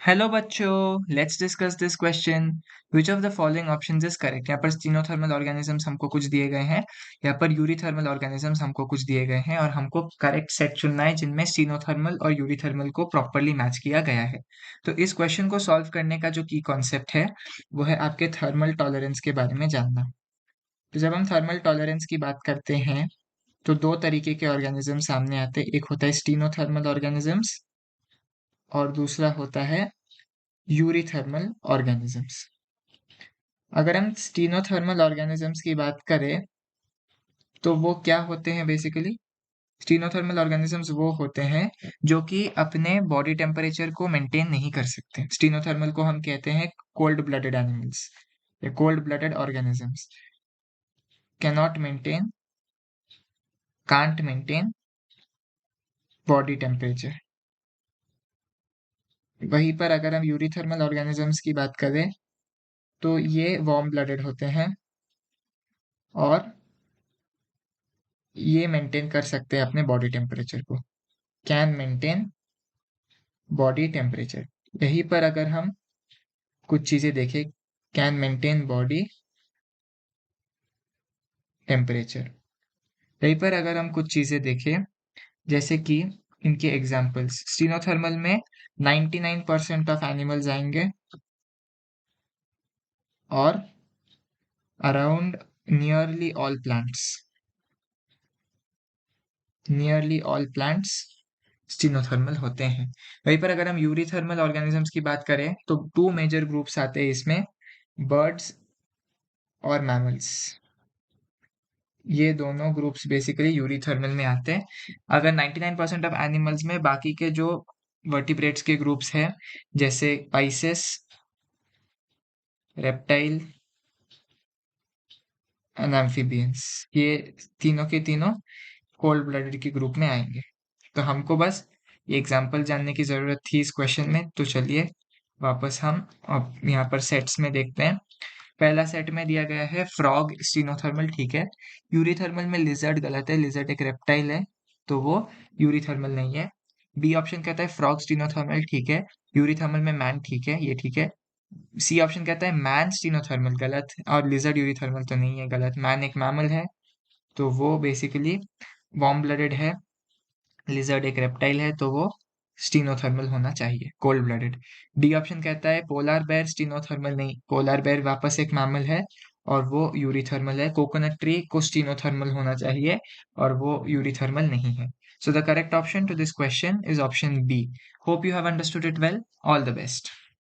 Hello बच्चों, let's discuss this question. Which of the following options is correct. यहाँ पर stenothermal organisms हमको कुछ दिए गए हैं, यहाँ पर यूरीथर्मल ऑर्गेनिजम्स हमको कुछ दिए गए हैं और हमको करेक्ट सेट चुनना है जिनमें स्टीनोथर्मल और यूरीथर्मल को प्रॉपरली मैच किया गया है। तो इस क्वेश्चन को सॉल्व करने का जो की कॉन्सेप्ट है वो है आपके थर्मल टॉलरेंस के बारे में जानना। तो जब हम थर्मल टॉलरेंस की बात करते हैं तो दो तरीके के ऑर्गेनिज्म सामने आते हैं। एक होता है स्टीनोथर्मल ऑर्गेनिजम्स और दूसरा होता है यूरीथर्मल ऑर्गेनिजम्स। अगर हम स्टीनोथर्मल ऑर्गेनिजम्स की बात करें तो वो क्या होते हैं बेसिकली। स्टीनोथर्मल ऑर्गेनिजम्स वो होते हैं जो कि अपने बॉडी टेम्परेचर को मेंटेन नहीं कर सकते। स्टीनोथर्मल को हम कहते हैं कोल्ड ब्लडेड एनिमल्स या cold blooded organisms. Cannot maintain, can't maintain body temperature. वहीं पर अगर हम यूरीथर्मल ऑर्गेनिजम्स की बात करें तो ये वार्म ब्लडेड होते हैं और ये मेंटेन कर सकते हैं अपने बॉडी टेम्परेचर को। Can maintain body temperature. यहीं पर अगर हम कुछ चीजें देखें, कैन मेंटेन बॉडी टेम्परेचर। यहीं पर अगर हम कुछ चीजें देखें जैसे कि इनके एग्जाम्पल्स, स्टीनोथर्मल में 99% ऑफ एनिमल्स आएंगे और around nearly all plants stenothermal होते हैं। वहीं पर अगर हम यूरीथर्मल ऑर्गेनिजम्स की बात करें तो टू मेजर ग्रुप्स आते हैं इसमें, बर्ड्स और मैमल्स। ये दोनों ग्रुप्स बेसिकली यूरीथर्मल में आते हैं। अगर 99% ऑफ एनिमल्स में बाकी के जो वर्टिब्रेट्स के ग्रुप्स हैं जैसे पाइसेस, रेप्टाइल एंड एम्फीबियंस, ये तीनों के तीनों कोल्ड ब्लडेड के ग्रुप में आएंगे। तो हमको बस ये एग्जाम्पल जानने की जरूरत थी इस क्वेश्चन में। तो चलिए वापस हम अब यहाँ पर सेट्स में देखते हैं। पहला सेट में दिया गया है फ्रॉग स्टीनोथर्मल, ठीक है। यूरीथर्मल में लिजर्ड गलत है, लिजर्ड एक रेप्टाइल है तो वो यूरीथर्मल नहीं है। बी ऑप्शन कहता है फ्रॉग स्टीनोथर्मल, ठीक है। यूरीथर्मल में मैन, ठीक है, ये ठीक है। सी ऑप्शन कहता है मैन स्टीनोथर्मल, गलत। और लिजर्ड यूरीथर्मल तो नहीं है, गलत। मैन एक मैमल है तो वो बेसिकली वार्म ब्लडेड है। लिजर्ड एक रेप्टाइल है तो वो स्टीनोथर्मल होना चाहिए, कोल्ड ब्लडेड। डी ऑप्शन कहता है पोलार बेयर स्टीनोथर्मल, नहीं, पोलार बेयर वापस एक मैमल है और वो यूरीथर्मल है। कोकोनट ट्री को स्टीनोथर्मल होना चाहिए और वो यूरीथर्मल नहीं है। So the correct option to this question is option B. Hope you have understood it well. All the best.